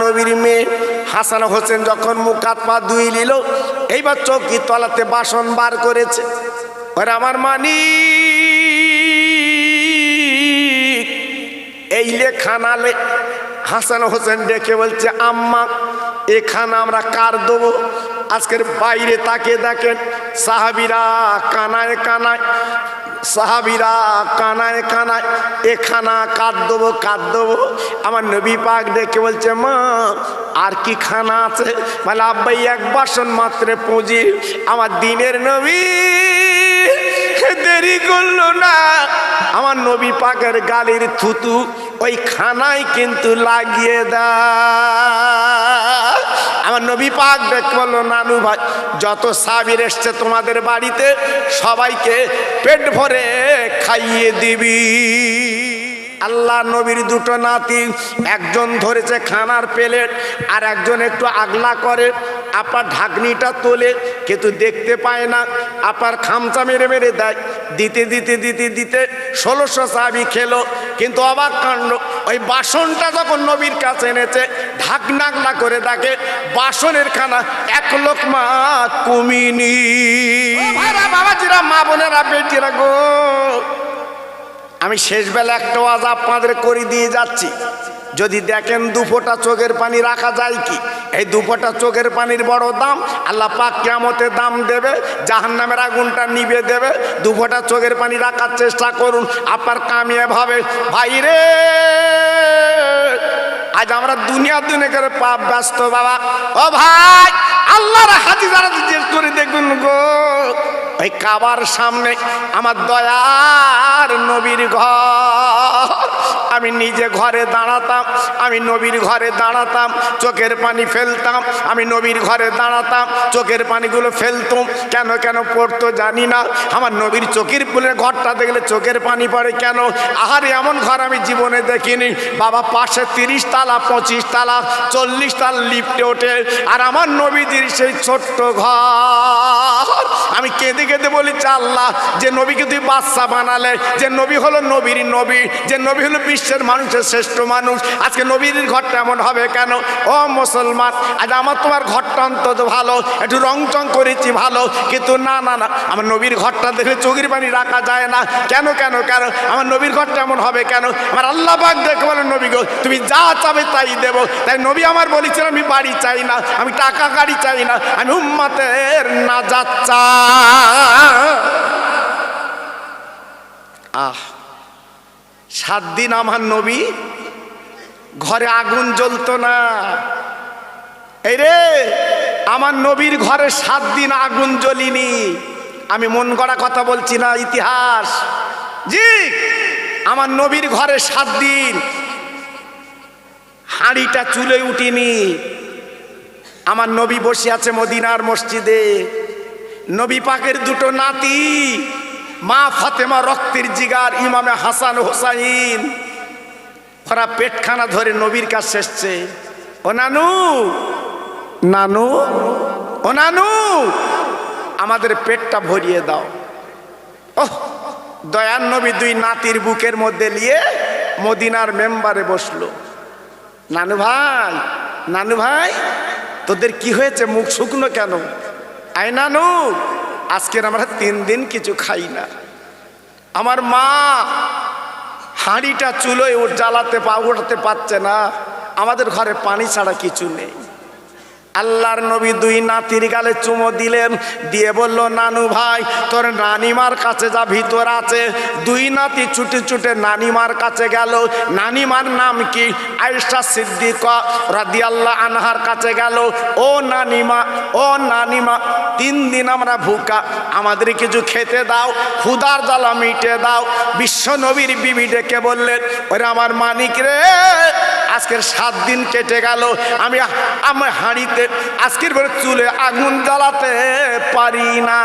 নবীর মেয়ে হাসান হোসেন যখন মুখ হাত পা ধুয়ে নিল, এইবার চৌকি তলাতে বাসন বার করেছে। ওরে আমার মানিক, এই লে খানা লে। হাসান হোসেন ডেকে বলছে, আম্মা এ খানা আমরা কার দেবো? আজকের বাইরে তাকে দেখেন, সাহাবিরা কানায় কানায়, সাহাবিরা কানায় কানায়, এ খানা কার দেবো কার দেবো? আমার নবী পাক ডেকে বলছে, মা আর কি খানা আছে? বলে আব্বাই এক বাসন মাত্র পুঁজি। আমার দিনের নবী দেরি করলো না, আমার নবী পাকের গালির থুতু ওই খানায় কিন্তু লাগিয়ে দেয়। আমার নবী পাক দেখে বললো, নানু ভাই যত সাহাবীর এসছে তোমাদের বাড়িতে সবাইকে পেট ভরে খাইয়ে দিবি। আল্লাহ নবীর দুটো নাতি, একজন ধরেছে খানার প্লেট আর একজন একটু আগলা করে। আপনার ঢাকনিটা তোলে কিন্তু দেখতে পায় না, আপনার খামচা মেরে মেরে দেয়। দিতে দিতে দিতে দিতে 1600 সাহাবী খেলো। কিন্তু অবাক কাণ্ড, ওই বাসনটা যখন নবীর কাছে এনেছে, ঢাকনাগলা করে দেখে বাসনের খানা এক লোকমা কমিনি। ভাইরা, বাবাজিরা, মা বোনেরা, বেটিরা গো, আমি শেষবেলা একটা ওয়াজ আপনাদের করে দিয়ে যাচ্ছি। যদি দেখেন দুফোঁটা চোখের পানি রাখা যায় কি? এই দুফোঁটা চোখের পানির বড় দাম। আল্লাহ পাক কিয়ামতে দাম দেবে, জাহান্নামের আগুনটা নিভে দেবে। দুফোঁটা চোখের পানি রাখার চেষ্টা করুন, আপনার কামিয়াব হবে। ভাই রে, আজ আমরা দুনিয়া করে পাপ ব্যস্ত বাবা। ও ভাই, আল্লাহর হাজি যারা জিজ্ঞেস করে দেখুন গো, ওই কাবার সামনে আমার দয়ার নবীর ঘর। আমি নিজে ঘরে দাঁড়াতাম, আমি নবীর ঘরে দাঁড়াতাম, চোখের পানি ফেলতাম। আমি নবীর ঘরে দাঁড়াতাম, চোখের পানিগুলো ফেলতাম। কেন কেন পড়তো জানি না। আমার নবীর চোখের ফুলের ঘরটা দেখলে চোখের পানি পড়ে কেন? আহারে, এমন ঘর আমি জীবনে দেখিনি বাবা। পাশে 30 তালা, 25 তালা, 40 তালা লিফটে ওঠে, আর আমার নবীজির সেই ছোট্ট ঘর। আমি কেঁদে কেঁদে বলি, আল্লাহ, যে নবীকে তুই বাদশা বানালে, যে নবী হলো নবীর নবী, যে নবী হলো বিশ্বের মানুষের শ্রেষ্ঠ মানুষ, আজকে নবীর ঘরটা এমন হবে কেন? ও মুসলমান, আজ আমার তোমার ঘরটা অন্তত ভালো, একটু রং চং করেছি ভালো, কিন্তু না না না, আমার নবীর ঘরটা দেখে চোখের পানি রাখা যায় না। কেন কেন কেন? আমার নবীর ঘরটা এমন হবে কেন? আমার আল্লাহ পাক দেখে বলে, নবী গো, তুমি যা চাবে তাই দেবো। তাই নবী আমার বলেছেন, আমি বাড়ি চাই না, আমি টাকা গাড়ি চাই না, আমি উম্মতের নাজাত চাই। 7 দিন আমার নবী ঘরে আগুন জ্বলতো না। এই রে, আমার নবীর ঘরে 7 দিন আগুন জ্বলিনি। আমি মন গড়া কথা বলছি না, ইতিহাস। জি, আমার নবীর ঘরে 7 দিন হাঁড়িটা চুলে উঠিনি। আমার নবী বসে আছে মদিনার মসজিদে। নবী পাকের দুটো নাতি, মা ফাতেমা রক্তের জিগার, ইমামে হাসান হোসাইন, ওরা পেটখানা ধরে নবীর কাছে এসছে। ও নানু, নানু, ও নানু, আমাদের পেটটা ভরিয়ে দাও। ওহ, দয়ার নবী 2 নাতির বুকের মধ্যে নিয়ে মদিনার মেম্বারে বসলো। নানু ভাই, নানু ভাই, তোদের কি হয়েছে? মুখ শুকনো কেন? আয় নানু, আজকের আমরা 3 দিন কিছু খাই না। আমার মা হাঁড়িটা চুলোয় জ্বালাতে উঠাতে পারছে না, আমাদের ঘরে পানি ছাড়া কিছু নেই। আল্লাহর নবী 2 নাতির গালে চুমো দিলেন, দিয়ে বলল, নানু ভাই, তোর নানিমার কাছে যা, ভিতর আছে। 2 নাতি ছুটে ছুটে নানিমার কাছে গেল। নানিমার নাম কি? আয়েশা সিদ্দিকা রাদিয়াল্লাহু আনহার কাছে গেল। ও নানিমা, ও নানিমা, 3 দিন আমরা ভুকা, আমাদের কিছু খেতে দাও, ক্ষুধার জ্বালা মিটে দাও। বিশ্ব নবীর বিবি ডেকে বললেন, ওরে আমার মানিক রে, আজকের 7 দিন কেটে গেল, আমি হাঁড়িতে আজকের ভোরে চুলে আগুন জ্বালাতে পারি না।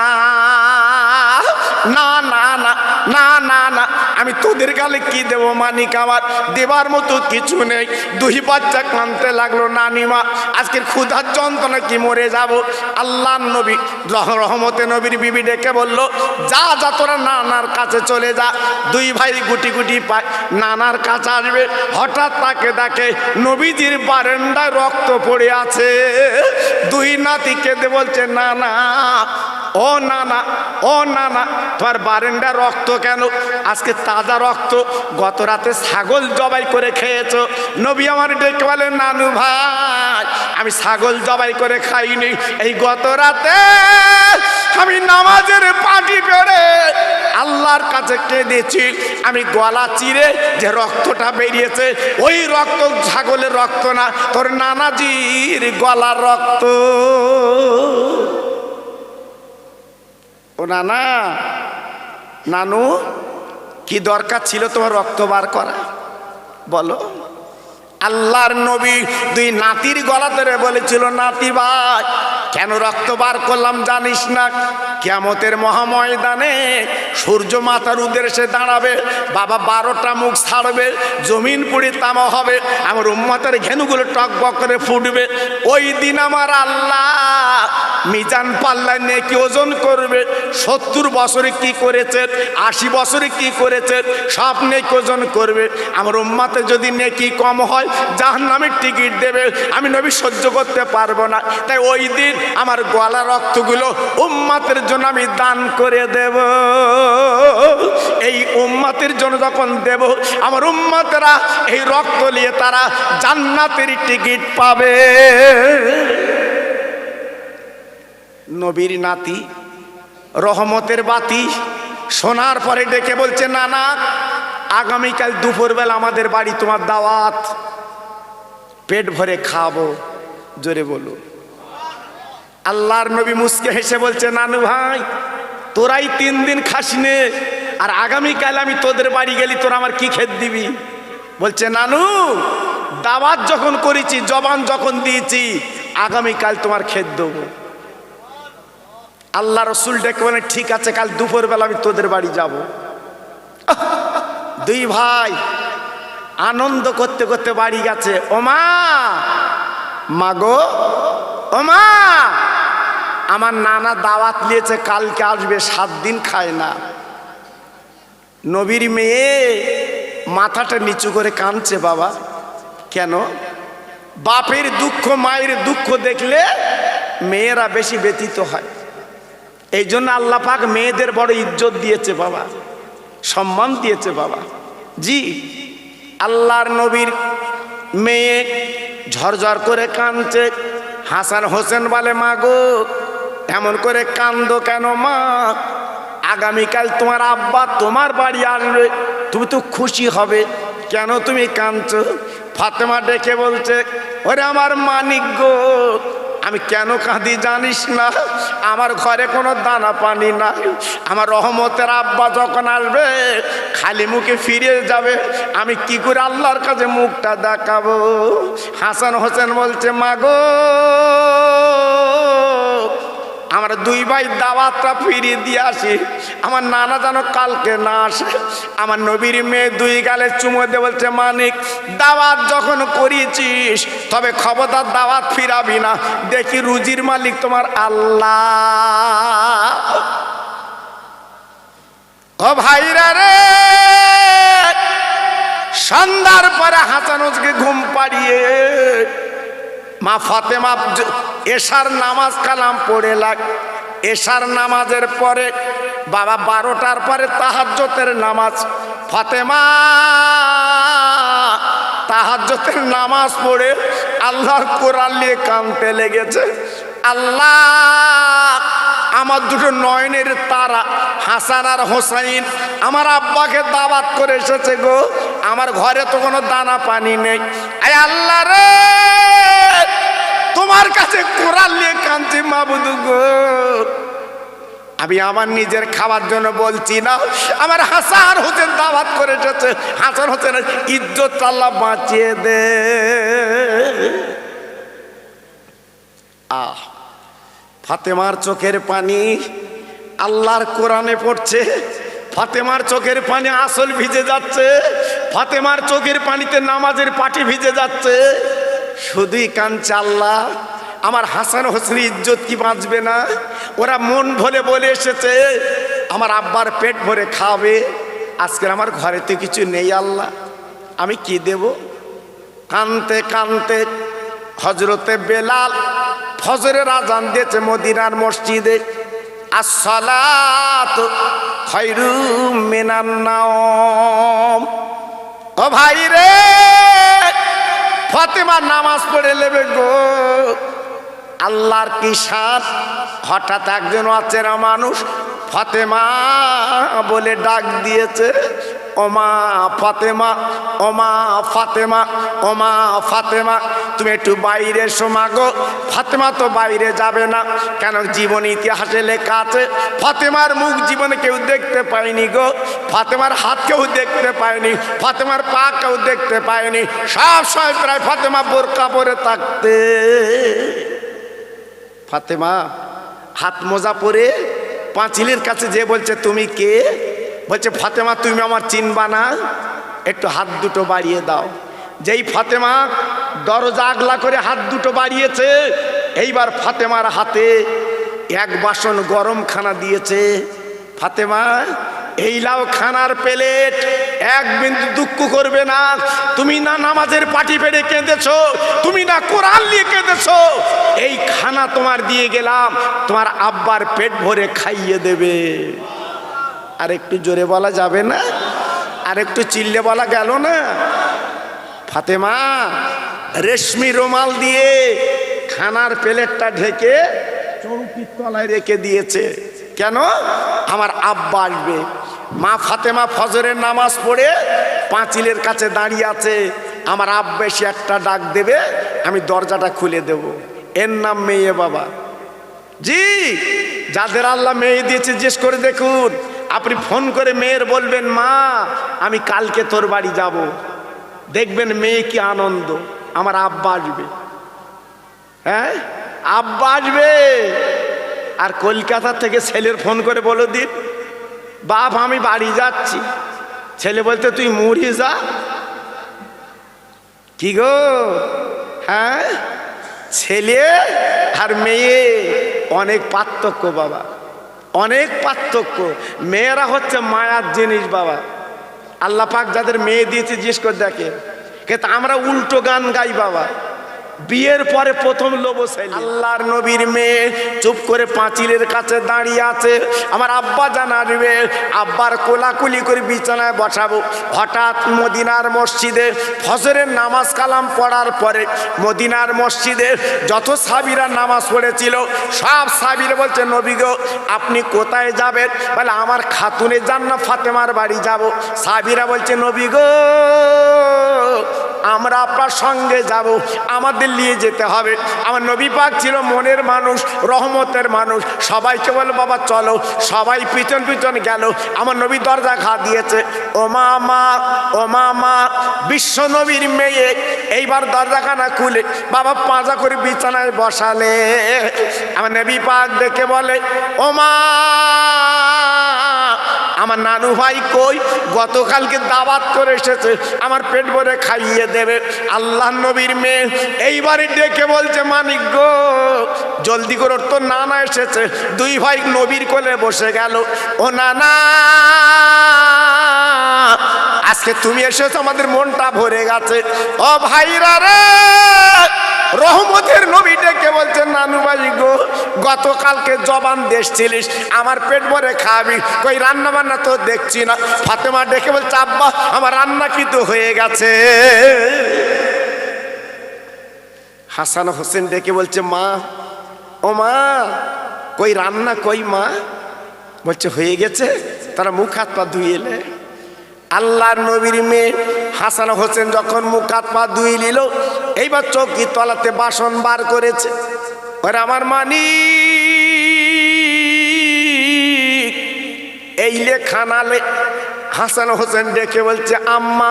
না না না না না না, আমি তোদের গালে কি দেব মানিক, আমার দেবার মতো কিছু নেই। দুই বাচ্চা কাঁদতে লাগলো, নানিমা আজকের ক্ষুধার যন্ত্রণা কি মরে যাব। আল্লাহ নবী রহমতে নবীর বিবি ডেকে বলল, যা যা তোরা নানার কাছে চলে যা। দুই ভাই গুটি গুটি পায় নানার কাছে আসবে, হঠাৎ তাকে দেখে নবীজির বারান্দায় রক্ত পড়ে আছে। দুই নাতি কেঁদে বলছে, নানা ও নানা, ও নানা তোমার বারান্দায় রক্ত কেন? আজকে তাজা রক্ত, গত রাতে ছাগল জবাই করে খেয়েছো। নবী আমার ডেকে বলে, নানু ভাই আমি ছাগল জবাই করে খাইনি, এই গত রাতে আমি নামাজের পাটি পেড়ে আল্লাহর কাছে কেঁদেছি। আমি গলা চিরে যে রক্তটা বেরিয়েছে ওই রক্ত ছাগলের রক্ত না, তোর নানাজির গলার রক্ত। ও নানা, নানু কি দরকার ছিল তোমার রক্ত বার করা বলো? আল্লাহর নবী দুই নাতির গলা ধরে বলেছিল, নাতি ভাই কেন রক্ত বার করলাম জানিস না? কিয়ামতের মহাময়দানে সূর্য মাথার উদ্দেশ্যে দাঁড়াবে, বাবা 12টা মুখ ছাড়বে, জমিন পুড়ে তামা হবে, আমার উম্মতের ঘেনুগুলো টকবক করে ফুটবে। ওই দিন আমার আল্লাহ মিজান পাল্লায় নেকি ওজন করবে। 70 বছরে কি করেছে, 80 বছরে কি করেছে, সব নেকি ওজন করবে। আমার উম্মতে যদি নেকি কম হয় জাহান্নামের টিকিট দেবে। আমি নবী সহ্য করতে পারবো না, তাই ওই দিন আমার গলা রক্তগুলো উম্মতের জন্য আমি দান করে দেব। এই উম্মতের জন্য যখন দেব, আমার উম্মতেরা এই রক্ত নিয়ে তারা জান্নাতের টিকিট পাবে। নবীর নাতি রহমতের বাতি শোনার পরে ডেকে বলছে, নানা আগামীকাল দুপুরবেলা আমাদের বাড়ি তোমার দাওয়াত, পেট ভরে খাবো। জোরে বলো। আল্লাহর নবী মুস্কে হেসে বলছে, নানু ভাই তোরাই 3 দিন খাসনে, আর আগামীকাল আমি তোদের বাড়ি গেলি তোরা আমার কি খেত দিবি? বলছে, নানু দাওয়াত যখন করেছি, জবান যখন দিয়েছি, আগামীকাল তোমার খেত দেবো। আল্লাহ রসুল ডেকে বলে, ঠিক আছে কাল দুপুরবেলা আমি তোদের বাড়ি যাব। দুই ভাই আনন্দ করতে করতে বাড়ি গেছে। ওমা মাগো, ওমা আমার নানা দাওয়াত নিয়েছে, কালকে আসবে, 7 দিন খায় না। নবীর মেয়ে মাথাটা নিচু করে কাঁদছে। বাবা কেন? বাপের দুঃখ মায়ের দুঃখ দেখলে মেয়েরা বেশি ব্যথিত হয়। এই জন্য আল্লাহ পাক মেয়েদের বড় ইজ্জত দিয়েছে বাবা, সম্মান দিয়েছে বাবা। জি, আল্লাহর নবীর মেয়ে ঝরঝর করে কাঁদছে। হাসান হোসেন বলে, মা গো এমন করে কান্দো কেন মা? আগামীকাল তোমার আব্বা তোমার বাড়ি আসবে, তুমি তো খুশি হবে, কেন তুমি কাঁদছো? ফাতেমা ডেকে বলছে, ওরে আমার মানিক গো, আমি কেন কাঁদি জানিস না? আমার ঘরে কোনো দানা পানি নাই। আমার রহমতের আব্বা যখন আসবে খালি মুখে ফিরে যাবে, আমি কি করে আল্লাহর কাছে মুখটা দেখাবো? হাসান হোসেন বলছে, মা গো আমার 2 ভাই দাওয়াতটা ফিরিয়ে দিয়ে আসি, আমার নানা যেন কালকে না আসে। আমার নবীর মেয়ে 2 গালে চুমো দিয়ে বলছে, মানিক দাওয়াত যখন করিয়েছিস তবে খবরদার দাওয়াত ফিরাবি না, দেখি রুজির মালিক তোমার আল্লাহ। ও ভাইরা রে, সন্ধ্যার পরে হাসান হোসেনকে ঘুম পাড়িয়ে মা ফাতেমা এশার নামাজ কালাম পড়ে লাগ। এশার নামাজের পরে বাবা 12টার পরে তাহাজ্জুদের নামাজ। ফাতেমা তাহাজ্জুদের নামাজ পড়ে আল্লাহর কোরআন নিয়ে কাঁদতে লেগেছে। আল্লাহ আমার 2 নয়নের তারা হাসান আর হোসাইন আমার আব্বাকে দাওয়াত করে এসেছে গো, আমার ঘরে তো কোনো দানা পানি নেই। আয় আল্লাহ রে, তোমার কাছে কোরআন নিয়ে কাঁদছি মাবুদ গো। আমি আমার নিজের খাওয়ার জন্য বলছি না, আমার হাসান হোসেন দাওয়াত করে এসেছে, হাসান হোসেনের ইজ্জত আল্লাহ বাঁচিয়ে দে। ফাতেমার চোখের পানি আল্লাহর কোরআনে পড়ছে। ফাতেমার চোখের পানি আসল ভিজে যাচ্ছে, ফাতেমার চোখের পানিতে নামাজের পাটি ভিজে যাচ্ছে। শুধুই কাঁদছে, আল্লাহ আমার হাসান হোসেনের ইজ্জত কি বাঁচবে না? ওরা মন ভরে বলে এসেছে আমার আব্বার পেট ভরে খাবে, আজকে আমার ঘরে তো কিছু নেই, আল্লাহ আমি কি দেব? কানতে কানতে হজরতে বেলাল ফজরের আজান দিয়েছে মদিনার মসজিদে। আসসালাতু খায়রুম মিনান নাওম। ও ভাই রে, ফাতেমা নামাজ পড়ে নেবে গো। আল্লাহর কি শান, হঠাৎ একজন অচেনা মানুষ ফাতেমা বলে ডাক দিয়েছে। ওমা ফাতেমা, ওমা ফাতেমা, ওমা ফাতেমা, তুমি একটু বাইরে এসো মা গো। ফাতেমা তো বাইরে যাবে না, কেন জীবন ইতিহাসে লেখা আছে ফাতেমার মুখ জীবনে কেউ দেখতে পায়নি গো, ফাতেমার হাত কেউ দেখতে পায়নি, ফাতেমার পা কেউ দেখতে পায়নি, সব সময় প্রায় ফাতেমা বোরকা পরে থাকতে। ফাতেমা হাত মোজা পরে পাঁচিলের কাছে যে বলছে তুমি কে? বলছে ফাতেমা তুমি আমার চিনবা না, একটু হাত দুটো বাড়িয়ে দাও। যেই ফাতেমা দরজা আগলা করে হাত দুটো বাড়িয়েছে, এইবার ফাতেমার হাতে এক বাসন গরম খানা দিয়েছে। ফাতেমা এই লাও খানার প্লেট, এক বিন্দু দুঃখ করবে না। তুমি না নামাজের পাটি পেড়ে কেঁদেছো, তুমি না কোরআন নিয়ে কেঁদেছো, এই খানা তোমার দিয়ে গেলাম, তোমার আব্বার পেট ভরে খাইয়ে দেবে। আর একটু জোরে বলা যাবে না? আর একটু চিল্লে বলা গেল না? ফাতেমা রেশমি রুমাল দিয়ে খানার প্লেটটা ঢেকে চৌকির তলায় রেখে দিয়েছে। কেন? আমার আব্বা আসবে। মা ফাতেমা ফজরের নামাজ পড়ে পাঁচিলের কাছে দাঁড়িয়ে আছে, আমার আব্বা এসে একটা ডাক দেবে, আমি দরজাটা খুলে দেব। এর নাম মেয়ে বাবা। জি, যাদের আল্লাহ মেয়ে দিয়েছে জিজ্ঞেস করে দেখুন। আপনি ফোন করে মেয়ের বলবেন মা আমি কালকে তোর বাড়ি যাব, দেখবেন মেয়ে কি আনন্দ, আমার আব্বা আসবে। হ্যাঁ, আব্বা আসবে। আর কলকাতা থেকে ছেলের ফোন করে বলে দিন বাপ আমি বাড়ি যাচ্ছি, ছেলে বলতে তুই মুড়ি যা। কি গো? হ্যাঁ, ছেলে আর মেয়ে অনেক পার্থক্য বাবা, অনেক পার্থক্য। মেয়েরা হচ্ছে মায়ার জিনিস বাবা। আল্লাহ পাক যাদের মেয়ে দিয়েছে জিজ্ঞেস করে দেখে, কিন্তু আমরা উল্টো গান গাই বাবা। বিয়ের পরে প্রথম লোভ ছেলে। আল্লাহর নবীর মেয়ে চুপ করে পাঁচিলের কাছে দাঁড়িয়ে আছে, আমার আব্বা জানাবে, আব্বার কোলাকুলি করে বিছানায় বসাবো। হঠাৎ মদিনার মসজিদে ফজরের নামাজ কালাম পড়ার পরে মদিনার মসজিদে যত সাহাবীরা নামাজ পড়েছিল সব সাহাবীরা বলছে নবী গো আপনি কোথায় যাবেন? বলে আমার খাতুনে জান্নাত ফাতেমার বাড়ি যাব। সাহাবীরা বলছে নবী গো আমরা আপনার সঙ্গে যাব, আমাদের নিয়ে যেতে হবে। আমার নবী পাক ছিল মনের মানুষ, রহমতের মানুষ, সবাইকে বলে বাবা চলো। সবাই পিছন পিছন গেল। আমার নবী দরজা ঘা দিয়েছে, ও মা, ও মা, বিশ্ব নবীর মেয়ে এইবার দরজাখানা খুলে বাবা পাঁজা করে বিছানায় বসালে। আমার নবী পাক দেখে বলে ও মা আমার নানু ভাই কই? গতকালকে দাওয়াত করে এসেছে, আমার পেট ভরে খাইয়ে দেবে। আল্লাহ নবীর মেয়ে এইবারে ডেকে বলছে মানিক গো জলদি করে, তো নানা এসেছে। দুই ভাই নবীর কোলে বসে গেল। ও নানা আজকে তুমি এসেছো, আমাদের মনটা ভরে গেছে। ও ভাইরা রে, রহমতের নবী ডেকে বলছেন নানু ভাই গো গতকালকে জবান দেশ ছিলিস, আমার পেট ভরে খাবি, কই রান্না বান্না তো দেখছি না। ফাতেমা ডেকে বলছে আব্বা আমার রান্না কিন্তু হয়ে গেছে। হাসান হোসেন ডেকে বলছে মা, ও মা কই রান্না কই? মা বলছে হয়ে গেছে। তারা মুখ হাত পা ধুয়ে এলে। আল্লাহর নবীর মেয়ে হাসান হোসেন যখন মুখ হাত পা ধুয়ে নিল, এইবার চৌকি তলাতে বাসন বার করেছে। ওরে আমার মানিক এই লে খানালে। হাসান হোসেন ডেকে বলছে আম্মা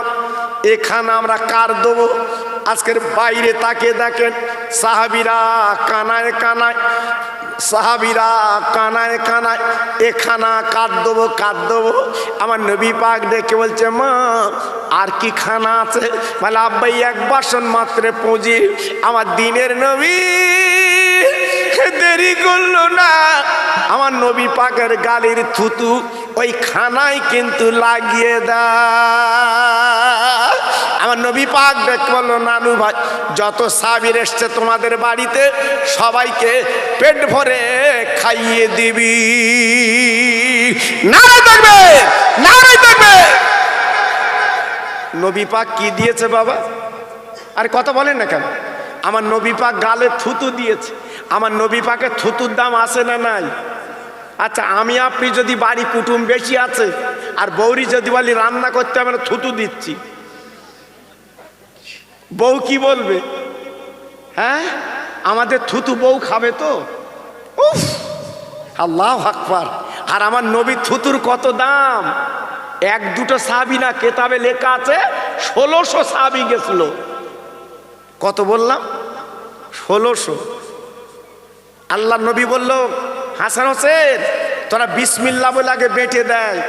এ খানা আমরা কার দেবো? আজকের বাইরে তাকে দেখেন সাহাবীরা কানায় কানায় সাহাবীরা কানায় কানায় এখানা কাঁদ দেবো। আমার নবী পাক ডেকে বলছে, মা আর কি খানা আছে? বলে আব্বাই এক বাসন মাত্র পুঁজি। আমার দিনের নবী দেরি করলো না, আমার নবী পাকের গালির থুতু ওই খানায় কিন্তু লাগিয়ে দেয়। আমার নবী পাক দেখে বললো, নানু ভাই যত সাহাবী এসছে তোমাদের বাড়িতে সবাইকে পেট ভরে খাইয়ে দিবি। নারে থাকবে, নারে থাকবে। নবী পাক কি দিয়েছে বাবা? আর কথা বলেন না কেন? আমার নবী পাক গালে থুতু দিয়েছে। আমার নবী পাকের থুতুর দাম আছে না নাই? আচ্ছা, আমি আপনি যদি বাড়ি কুটুম বেশি আছে আর বৌরি যদি বলি রান্না করতে হবে না, থুতু দিচ্ছি, বউ কি বলবে? হ্যাঁ, আমাদের থুতু বউ খাবে তো? উফ, আল্লাহু আকবার। আর আমার নবীর থুতুর কত দাম! এক দুটো সাহাবী না, কেতাবে লেখা আছে 1600 সাহাবী গেছিল। কত বললাম? 1600। আল্লাহ নবী বলল, হাসান হোসেন তোরা বিসমিল্লাহ বলে আগে বেটে দেয়,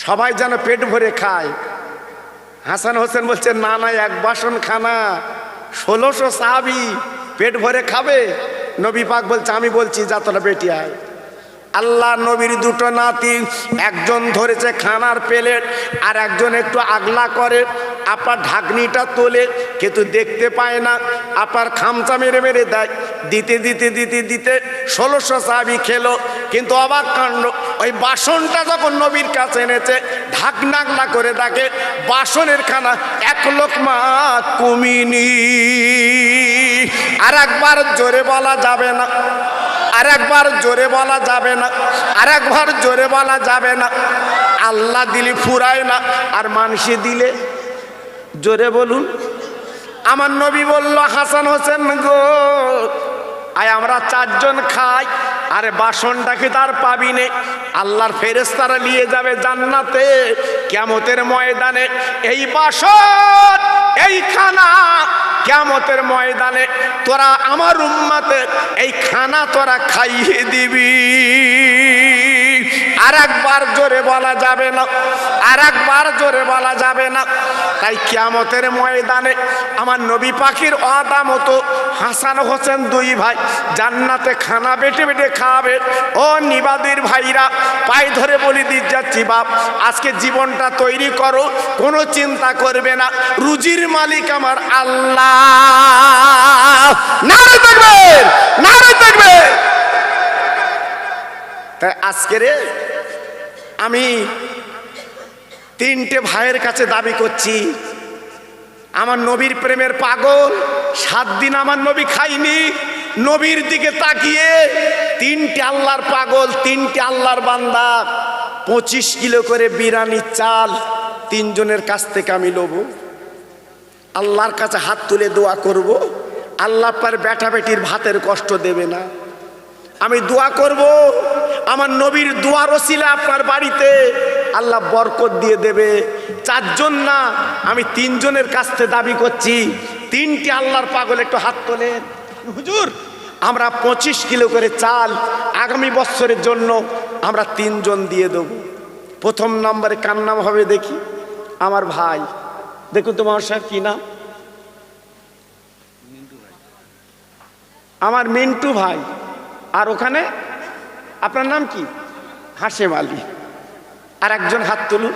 সবাই যেন পেট ভরে খায়। হাসান হোসেন বলছে, না না, এক বাসন খানা, 1600 সাহাবী পেট ভরে খাবে? নবী পাক বলছে, আমি বলছি যা তোরা বেটে আয়। আল্লাহ নবীর দুটো নাতি, একজন ধরেছে খানার প্লেট আর একজন একটু আগলা করে, আপনার ঢাকনিটা তোলে কিন্তু দেখতে পায় না, আপনার খামচা মেরে মেরে দেয়। দিতে দিতে দিতে দিতে 1600 সাহাবী খেলো। কিন্তু অবাক কাণ্ড, ওই বাসনটা যখন নবীর কাছে এনেছে ঢাকনাগলা করে দেখে বাসনের খানা এক লোকমা কমিনি। আর একবার জোরে বলা যাবে না, আর একবার জোরে বলা যাবে না, আর একবার জোরে বলা যাবে না। আল্লাহ দিলে ফুরায় না, আর মানুষে দিলে জোরে বলুন। আমার নবী বলল, হাসান হোসেন গো, আয় আমরা 4 জন খাই। আরে বাসনটাকে তার পাবি নে, আল্লাহর ফেরেশতারা নিয়ে যাবে জান্নাতে কিয়ামতের ময়দানে। এই বাসন, এই খানা কিয়ামতের ময়দানে তোরা আমার উম্মতে এই খানা তোরা খাইয়ে দিবি। আর একবার জোরে বলা যাবে না, আর একবার জোরে বলা যাবে না। তাই কিয়ামতের ময়দানে আমার নবী পাখির ওয়াদা মতো হাসান হোসেন 2 ভাই জান্নাতে খানা বেটে বেটে খাবে। ও নিবাদির ভাইরা, পায়ে ধরে বলি দিয়ে যাচ্ছি, বাপ আজকে জীবনটা তৈরি করো, কোনো চিন্তা করবে না, রুজির মালিক আমার আল্লাহ। নারে তাকবীর, নারে তাকবীর। তাই আজকে রে আমি 3টে ভাইয়ের কাছে দাবি করছি, আমার নবীর প্রেমের পাগল। 7 দিন আমার নবী খাইনি, নবীর দিকে তাকিয়ে 3টে আল্লাহর পাগল, 3টে আল্লাহর বান্দা 25 কিলো করে বিরিয়ানি চাল 3 জনের কাছ থেকে আমি নেব। আল্লাহর কাছে হাত তুলে দোয়া করব, আল্লাহ পার বেটা বেটির ভাতের কষ্ট দেবে না। আমি দোয়া করব, আমার নবীর দোয়ার ওসিলা আপনার বাড়িতে আল্লাহ বরকত দিয়ে দেবে। 4 জন না, আমি 3 জনের কাছ থেকে দাবি করছি। 3টে আল্লাহর পাগল একটু হাত তোলেন। হুজুর, আমরা 25 কিলো করে চাল আগামী বছরের জন্য আমরা 3 জন দিয়ে দেব। প্রথম নম্বরে কার নাম হবে দেখি? আমার ভাই। দেখুন তোমার সাহেব কি নাম? আমার মিন্টু ভাই। আর ওখানে আপনার নাম কি? হাশেম আলী। আর একজন হাত তুলুন।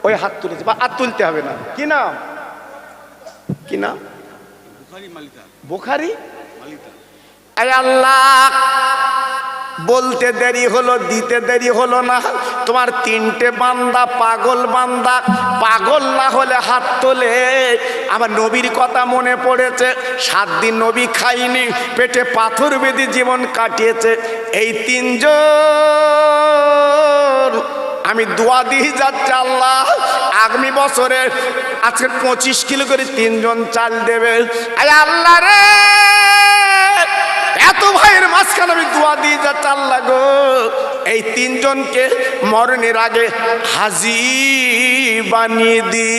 ওই হাত তুলেছে, বা হাত তুলতে হবে না। কি নাম? কি নাম? বুখারী। আয় আল্লাহ, বলতে দেরি হলো, দিতে দেরি হলো না। তোমার 3টে বান্দা পাগল বান্দা, পাগল না হলে হাত তোলে। আমার নবীর কথা মনে পড়েছে, 7 দিন নবী খাইনি, পেটে পাথর বেঁধে জীবন কাটিয়েছে। এই 3 জন আমি দোয়া দিয়ে যাচ্ছি, আল্লাহ আগামী বছরে আজকে 25 কিলো করে 3 জন চাল দেবে। আয় আল্লাহ রে, এত ভাইয়ের মাঝখানে আমি দোয়া দিয়ে যাচ্ছি, আল্লাহ গো এই 3 জনকে মরণের আগে হাজী বানিয়ে দি।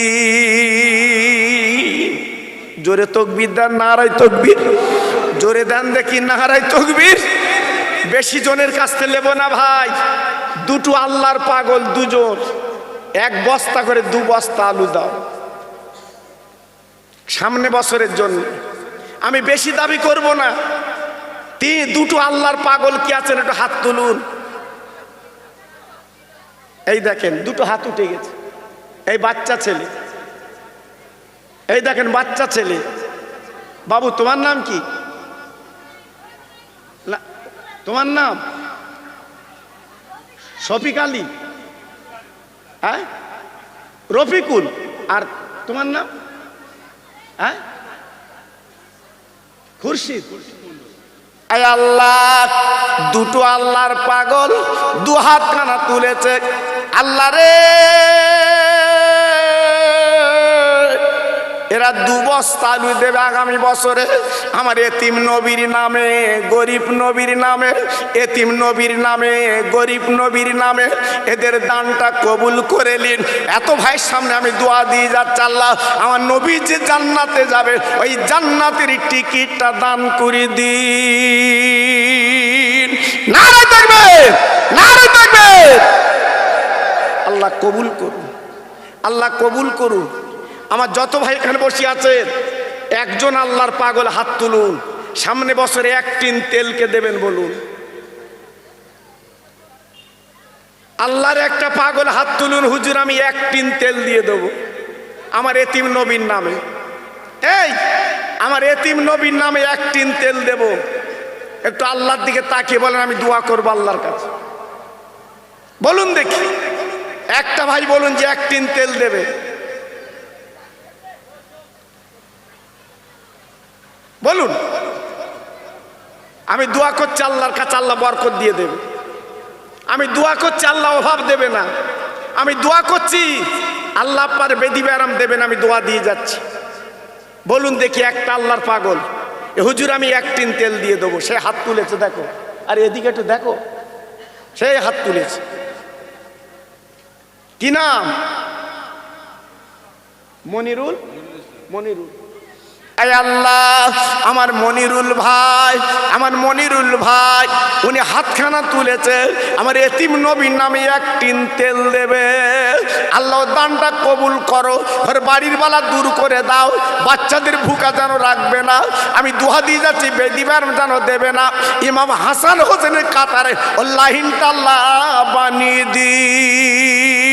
জোরে তাকবীর দেন, নারায়ে তাকবীর। জোরে দেন দেখি নারায়ে তাকবীর। বেশি জনের কাছ থেকে নেব না ভাই, দুটো আল্লাহর পাগল দুজন, এক বস্তা করে 2 বস্তা আলু দাও সামনে বছরের জন্য। আমি বেশি দাবি করব না। দুটো আল্লাহর পাগল কি আছেন একটু হাত তুলুন। এই দেখেন দুটো হাত উঠে গেছে। এই বাচ্চা ছেলে, এই দেখেন বাচ্চা ছেলে। বাবু তোমার নাম কি? তোমার নাম শফিক আলী, হ্যাঁ রফিকুল, আর তোমার নাম? হ্যাঁ খুরশিদ। আয় আল্লাহ, দুটো আল্লাহর পাগল 2 হাত খানা তুলেছে। আল্লাহ রে, এরা 2 বস্তা আলু দেবে আগামী বছরে আমার এতিম নবীর নামে, গরিব নবীর নামে, এতিম নবীর নামে, গরিব নবীর নামে এদের দানটা কবুল করে নিন। এত ভাইয়ের সামনে আমি দোয়া দিয়ে যাচ্ছি, আল্লাহ আমার নবী যে জান্নাতে যাবে ওই জান্নাতের টিকিটটা দান করে দিন। নারে তাকবীর, নারে তাকবীর। আল্লাহ কবুল করুন, আল্লাহ কবুল করুন। আমার যত ভাই এখানে বসে আছে, একজন আল্লাহর পাগল হাত তুলুন, সামনে বছরে 1 টিন তেলকে দেবেন বলুন। আল্লাহর একটা পাগল হাত তুলুন, হুজুর আমি 1 টিন তেল দিয়ে দেবো আমার এতিম নবীর নামে। এই আমার এতিম নবীর নামে 1 টিন তেল দেব। একটু আল্লাহর দিকে তাকিয়ে বলেন আমি দোয়া করবো আল্লাহর কাছে। বলুন দেখি, একটা ভাই বলুন যে 1 টিন তেল দেবে। বলুন। আমি দোয়া করছি আল্লাহর কাছে, আল্লাহ বরকত দিয়ে দেবে। আমি দোয়া করছি আল্লাহ অভাব দেবে না। আমি দোয়া করছি আল্লাহ আপনার বেদি ব্যারাম দেবেন, আমি দোয়া দিয়ে যাচ্ছি। বলুন দেখি একটা আল্লাহর পাগল, হুজুর আমি 1 টিন তেল দিয়ে দেবো। সে হাত তুলেছে দেখো, আর এদিকে একটু দেখো, সে হাত তুলেছে। কি নাম? মনিরুল। মনিরুল। আয় আল্লাহ, আমার মনিরুল ভাই, আমার মনিরুল ভাই উনি হাতখানা তুলেছে, আমার এতিম নবীর নামে 1 টিন তেল দেবে। আল্লাহ দানটা কবুল করো, ওর বাড়ির বালা দূর করে দাও, বাচ্চাদের ভুকা যেন রাখবে না। আমি দোয়া দিয়ে যাচ্ছি বেদিবার যেন দেবে না। ইমাম হাসান হোসেনের কাতারে ও লাহিনটা আল্লাহ বানিয়ে দিন।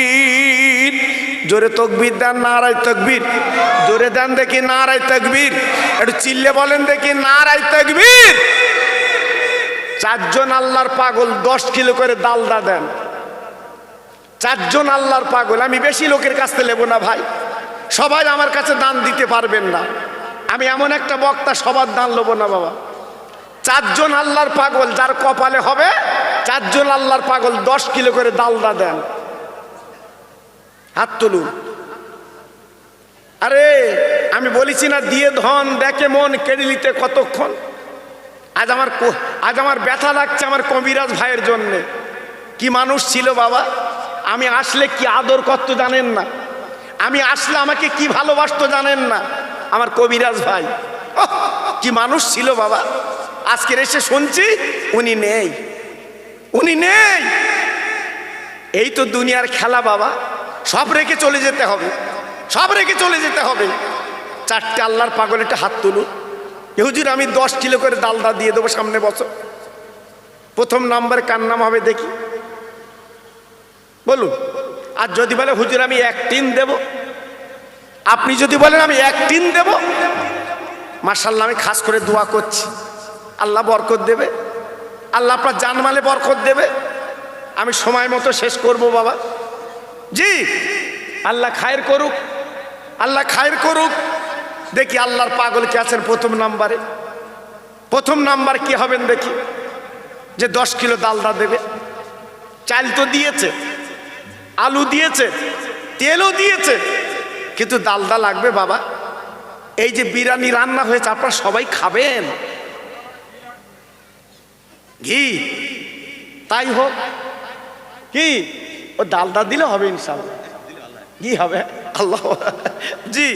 জোরে তাকবীর দেন, নারায়ে তাকবীর। জোরে দেন দেখি নারায়ে তাকবীর। একটু চিল্লে বলেন দেখি নারায়ে তাকবীর। 4 জন আল্লাহর পাগল 10 কিলো করে ডালদা দেন। 4 জন আল্লাহর পাগল। আমি বেশি লোকের কাছ থেকে নেব না ভাই, সবাই আমার কাছে দান দিতে পারবেন না। আমি এমন একটা বক্তা সবার দান নেব না বাবা। 4 জন আল্লাহর পাগল যার কপালে হবে, 4 জন আল্লাহর পাগল 10 কিলো করে ডালদা দেন। হাত তুলুন। আরে আমি বলেছি না দিয়ে ধন দেখে মন কেড়ে নিতে কতক্ষণ। আজ আমার ব্যথা লাগছে আমার কবিরাজ ভাইয়ের জন্য। কি মানুষ ছিল বাবা, আমি আসলে কি আদর করতে জানেন না, আমি আসলে আমাকে কি ভালোবাসতো জানেন না। আমার কবিরাজ ভাই কি মানুষ ছিল বাবা। আজকের এসে শুনছি উনি নেই, উনি নেই। এই তো দুনিয়ার খেলা বাবা, সব রেখে চলে যেতে হবে, সব রেখে চলে যেতে হবে। 4টে আল্লাহর পাগল একটা হাত তুলুন। হুজুর আমি 10 কিলো করে ডালদা দিয়ে দেবো সামনে বছর। প্রথম নাম্বার কার নাম হবে দেখি বলুন। আর যদি বলে হুজুর আমি 1 টিন দেব, আপনি যদি বলেন আমি 1 টিন দেব, মাশাআল্লাহ আমি খাস করে দোয়া করছি আল্লাহ বরকত দেবে, আল্লাহ আপনার জানমালে বরকত দেবে। আমি সময় মতো শেষ করব বাবা। জি আল্লাহ খায়ের করুক, আল্লাহ খায়ের করুক। দেখি আল্লাহর পাগল কে আছেন প্রথম নাম্বারে। প্রথম নাম্বার কি হবেন দেখি, যে 10 কিলো ডালদা দেবে। চাল তো দিয়েছে, আলু দিয়েছে, তেলও দিয়েছে, কিন্তু ডালদা লাগবে বাবা। এই যে বিরিয়ানি রান্না হয়েছে আপনারা সবাই খাবেন, ঘি তাই হোক, কি ও ডালদা দিলে হবে ইনশাআল্লাহ, ঘি হবে আল্লাহ। জি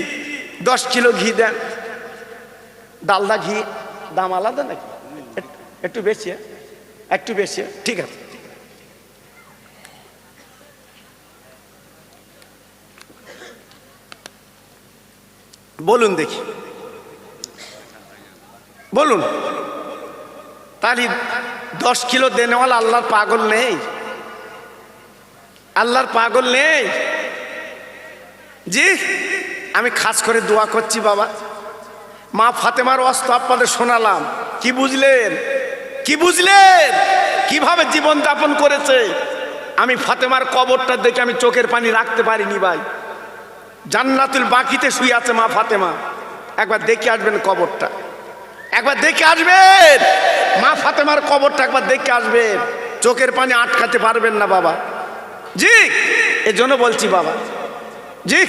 10 কিলো ঘি দেন, ডালদা ঘি দাম আলাদা নাকি? একটু বেশি, একটু বেশি, ঠিক আছে। বলুন দেখি, বলুন। তাহলে 10 কিলো দেনেওয়ালা আল্লাহর পাগল নেই? আল্লাহর পাগল নেই? জি, আমি খাস করে দোয়া করছি বাবা। মা ফাতেমার অস্ত আপনাদের শোনালাম, কি বুঝলেন? কি বুঝলেন কিভাবে জীবন যাপন করেছে? আমি ফাতেমার কবরটা দেখে আমি চোখের পানি রাখতে পারিনি ভাই। জান্নাতুল বাকিতে শুয়ে আছে মা ফাতেমা, একবার দেখে আসবেন কবরটা, একবার দেখে আসবেন মা ফাতেমার কবরটা, একবার দেখে আসবেন, চোখের পানি আটকাতে পারবেন না বাবা। জি, এজন্য বলছি বাবা। জি,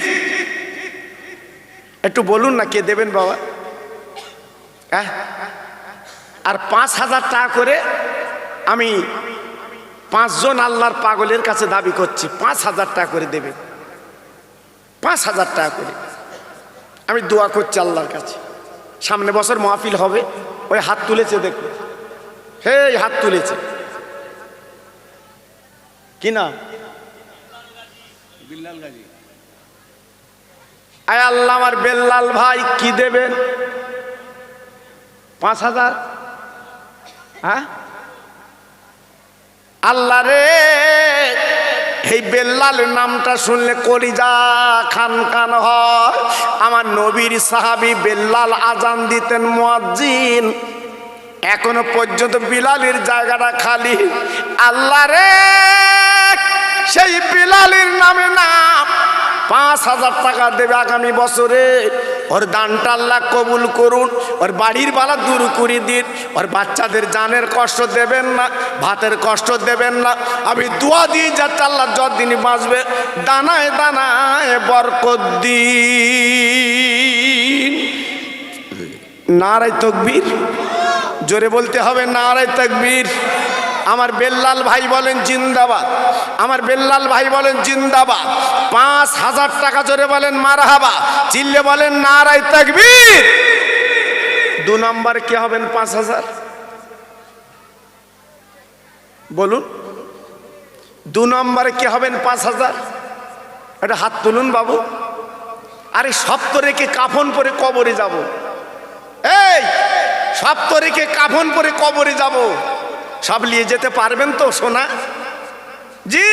একটু বলুন না কে দেবেন বাবা? হ্যাঁ, আর 5,000 টাকা করে আমি 5 জন আল্লাহর পাগলের কাছে দাবি করছি, 5,000 টাকা করে দেবে, 5,000 টাকা করে। আমি দোয়া করছি আল্লাহর কাছে, সামনে বছর মাহফিল হবে। ওই হাত তুলেছে দেখো, হে হাত তুলেছে, কি না? বিল্লাল গাজী। আয় আল্লাহ, আমার বেল্লাল ভাই কি দেবেন? 5,000। হ্যাঁ আল্লাহ রে, এই বেল্লালের নামটা শুনলে কলিজা খান খান হয়। আমার নবীর সাহাবী বেল্লাল আজান দিতেন, মুয়াজ্জিন, এখনো পর্যন্ত বিলালের জায়গাটা খালি। আল্লাহ রে, সেই বিলালের নামে নাম 5,000 টাকা দেবে আগামী বছরে। ওর দানটা আল্লাহ কবুল করুন, ওর বাড়ির বালা দূর করে দিন, ওর বাচ্চাদের জানের কষ্ট দেবেন না, ভাতের কষ্ট দেবেন না। আমি দোয়া দিয়ে যাচ্ছি আল্লাহ যতদিন বাঁচবে দানায় দানায় বরকত দিন। নারায়ে তাকবীর, জোরে বলতে হবে নারায়ে তাকবীর। আমার বেল্লাল ভাই বলেন জিন্দাবাদ, আমার বেল্লাল ভাই বলেন জিন্দাবাদ। 5,000 টাকা জোরে বলেন মারহাবা, চিল্লে বলেন নারায়ে তাকবীর। 2 নম্বর কে হবেন 5,000? বলুন, 2 নম্বরে কে হবেন 5,000? এটা হাত তুলুন বাবু। আরে সপ্ত রেখে কাফন পরে কবরে যাব, এই সপ্ত রেখে কাফন পরে কবরে যাব, সব নিয়ে যেতে পারবেন তো সোনা? জি,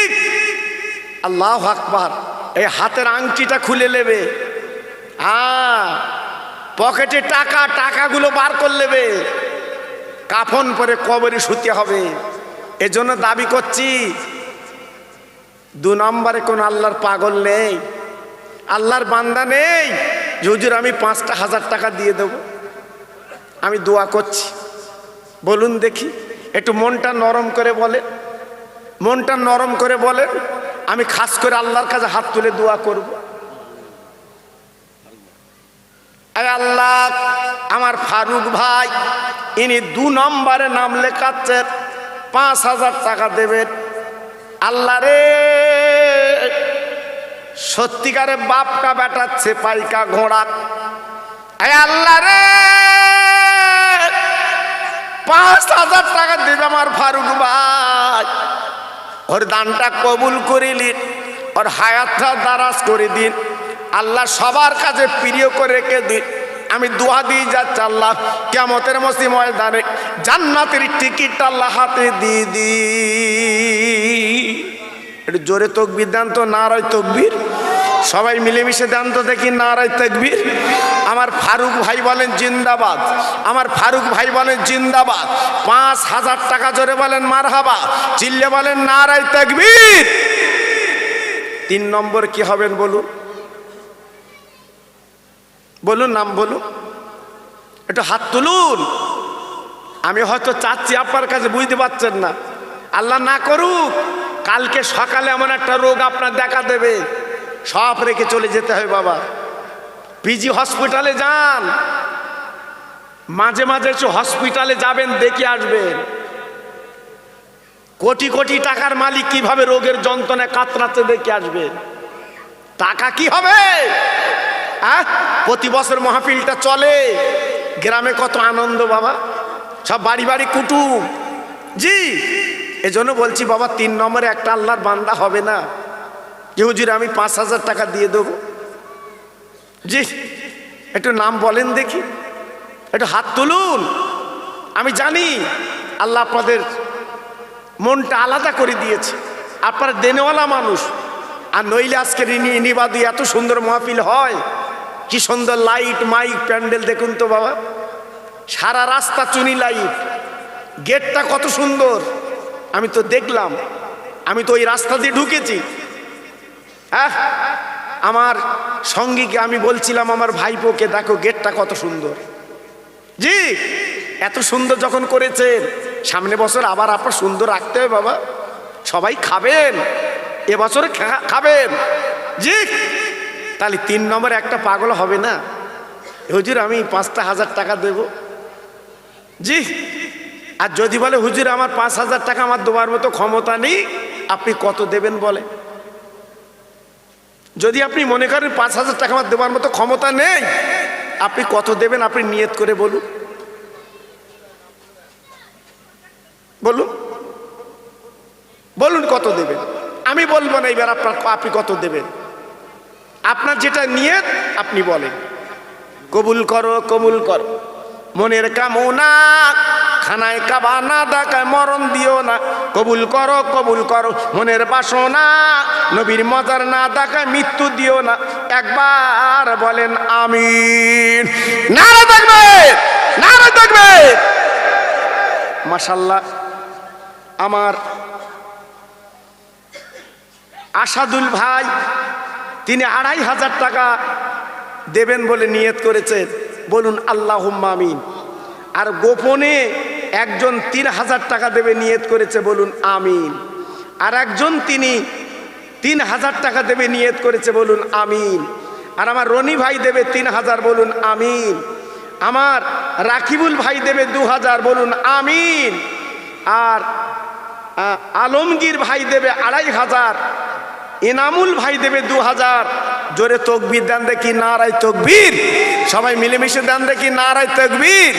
আল্লাহু আকবার। এই হাতের আংটিটা খুলে নেবে, পকেটে টাকা, টাকাগুলো বার করে নেবে, কাফন পরে কবরে শুতে হবে। এজন্য দাবি করছি 2 নম্বরে কোন আল্লাহর পাগল নেই, আল্লাহর বান্দা নেই যে হুজুর আমি 5,000 টাকা দিয়ে দেব। আমি দোয়া করছি, বলুন দেখি, একটু মনটা নরম করে বলে, মনটা নরম করে বলে। আমি খাস করে আল্লাহর কাছে হাত তুলে দোয়া করব। আল্লাহ, আমার ফারুক ভাই ইনি 2 নম্বরে নাম লেখাচ্ছেন, 5,000 টাকা দেবেন। আল্লাহ রে, সত্যিকারে বাপকা বেটাচ্ছে পাইকা ঘোড়া। আল্লাহ রে, 5,000 টাকা দেবে আমার ফারুক ভাই, ওর দানটা কবুল করিলেন, ওর হায়াতটা দারাজ করে দিন আল্লাহ, সবার কাছে প্রিয় করে রেখে দিন। আমি দোয়া দিয়ে যাচ্ছি আল্লাহ, কিয়ামতের ময়দানে জান্নাতের টিকিট আল্লাহ হাতে দিয়ে দি। একটু জোরে তাকবীর দেন তো, নারায়ে তাকবীর। সবাই মিলেমিশে দেন তো দেখি নারায়ে তাকবীর। আমার ফারুক ভাই বলেন জিন্দাবাদ, আমার ফারুক ভাই বলেন জিন্দাবাদ। 5,000 টাকা জোরে বলেন মারহাবা, চিল্লে বলেন নারায়ে তাকবীর। 3 নম্বর কি হবেন বলুন, বলুন নাম বলুন, একটু হাত তুলুন। আমি হয়তো চাচ্ছি আপনার কাছে, বুঝতে পারছেন না। আল্লাহ না করুক কালকে সকালে এমন একটা রোগ আপনার দেখা দেবে, সব রেখে চলে যেতে হয় বাবা। পিজি হসপিটালে যান, মাঝে মাঝে একটু হসপিটালে যাবেন, দেখে আসবেন কোটি কোটি টাকার মালিক কিভাবে রোগের যন্ত্রণায় কাতরাতে, দেখে আসবেন। টাকা কি হবে? প্রতি বছর মাহফিলটা চলে, গ্রামে কত আনন্দ বাবা, সব বাড়ি বাড়ি কুটুম। জি, এজন্য বলছি বাবা 3 নম্বরে একটা আল্লাহর বান্দা হবে না যে হুজুর আমি 5,000 টাকা দিয়ে দেবো। জি, একটু নাম বলেন দেখি, একটু হাত তুলুন। আমি জানি আল্লাহ আপনাদের মনটা আলাদা করে দিয়েছে, আপনারা দেনেওয়ালা মানুষ। আর নইলে আজকের নিবাদী এত সুন্দর মাহফিল হয়, কি সুন্দর লাইট মাইক প্যান্ডেল দেখুন তো বাবা, সারা রাস্তা চুনি লাইট, গেটটা কত সুন্দর। আমি তো দেখলাম, আমি তো ওই রাস্তা দিয়ে ঢুকেছি। হ্যাঁ, আমার সঙ্গীকে আমি বলছিলাম, আমার ভাইপোকে, দেখো গেটটা কত সুন্দর। জি, এত সুন্দর যখন করেছেন, সামনে বছর আবার আপনার সুন্দর রাখতে হবে বাবা। সবাই খাবেন, এবছরে খাবেন। জি, তাহলে 3 নম্বরে একটা পাগল হবে না হুজুর আমি 5,000 টাকা দেব। জি, আর যদি বলে হুজুর আমার 5,000 টাকা আমার দেওয়ার মতো ক্ষমতা নেই, আপনি কত দেবেন বলে? যদি আপনি মনে করেন 5,000 টাকা আমার দেওয়ার মতো ক্ষমতা নেই, আপনি কত দেবেন? আপনি নিয়ত করে বলুন, বলুন বলুন কত দেবেন। আমি বলবো না এবার আপনি কত দেবেন। আপনার যেটা নিয়ত আপনি বলেন। কবুল করো কবুল করো মনের কামনা, খানায় কাবা না ডাকায় মরণ দিও না। কবুল করো মনের বাসনা, নবীর মজার না ডাকায় মৃত্যু দিও না। একবার বলেন আমিন। নারে তাকবীর, নারে তাকবীর। মাশাআল্লাহ, আমার আসাদুল ভাই তিনি 2,500 টাকা দেবেন বলে নিয়ত করেছেন, বলুন আল্লাহুম্মা আমিন। আর গোপনে একজন 3,000 টাকা দেবে নিয়ত করেছে, বলুন আমিন। আর একজন তিনি 3,000 টাকা দেবে নিয়ত করেছে, বলুন আমিন। আর আমার রনি ভাই দেবে 3,000, বলুন আমিন। আমার রাকিবুল ভাই দেবে 2,000, বলুন আমিন। আর আলমগীর ভাই দেবে 2,500, এনামুল ভাই দেবে 2,000। জোরে তকবীর দেন দেখি, নারায়ে তকবীর। সবাই মিলেমিশে দেন দেখি, নারায়ে তকবীর।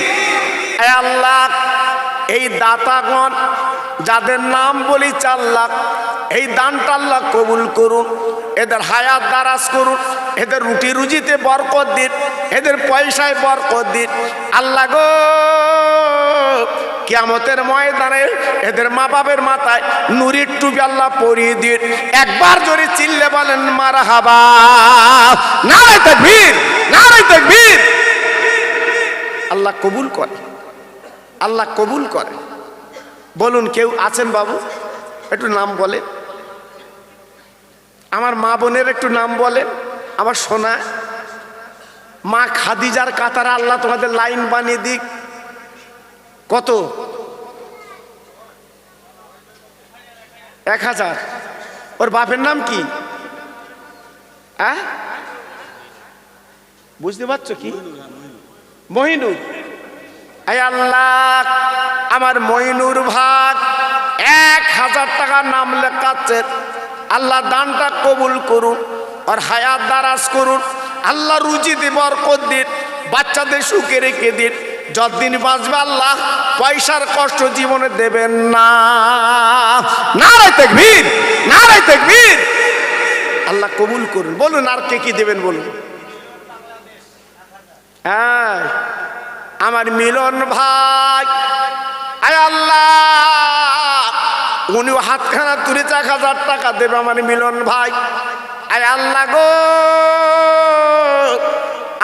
এ আল্লাহ, এই দাতাগণ যাদের নাম বলি 4 লাখ, এই দানটা আল্লাহ কবুল করুন, এদের হায়াত দারাজ করুন, এদের রুটি রুজিতে বরকত দিন, এদের পয়সায় বরকত দিন। আল্লাহ গো, কিয়ামতের ময়দানে এদের মা বাবের মাথায় নুরির টুপি আল্লাহ পরিয়ে দিন। একবার জোরে চিল্লে বলেন মারহাবা। নারে তাকবীর, নারে তাকবীর। আল্লাহ কবুল করে, আল্লাহ কবুল করে। বলুন কেউ আছেন বাবু, একটু নাম বলে। আমার মা বোনের একটু নাম বলেন। আমার সোনা মা খাদিজার কাতারে আল্লাহ তোমাদের লাইন বানিয়ে দিক। কত? 1,000। ওর বাপের নাম কি? বুঝতে পারছো কি? মহিনুর। আয় আল্লাহ, আমার মহিনুর ভাগ 1,000 টাকা নাম লেখাচ্ছে। আল্লাহ দানটা কবুল করুন, আর হায়াত দারাজ করুন। আল্লাহ রুজিতে বরকত দিন, বাচ্চাদের সুখে রেখে দিন। যতদিন বাঁচবে আল্লাহ পয়সার কষ্ট জীবনে দেবেন না। নারায়ে তাকবীর, নারায়ে তাকবীর। আল্লাহ কবুল করুন। বলুন আর কে কি দেবেন বলুন। হ্যাঁ, আমার মিলন ভাই, আয় আল্লাহ, উনি হাতখানা তুলে 1,000 টাকা দেবে আমার মিলন ভাই। আয় আল্লাহ গো,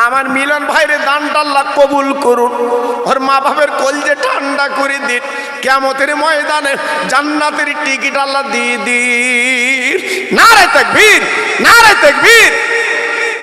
আমার মিলন ভাইয়ের দানটা আল্লাহ কবুল করুন, ওর মা বাবার কলজে ঠান্ডা করে দিন। কিয়ামতের ময়দানে জান্নাতের টিকিট আল্লাহ দিয়ে দিন। নারায়ে তাকবীর, নারায়ে তাকবীর।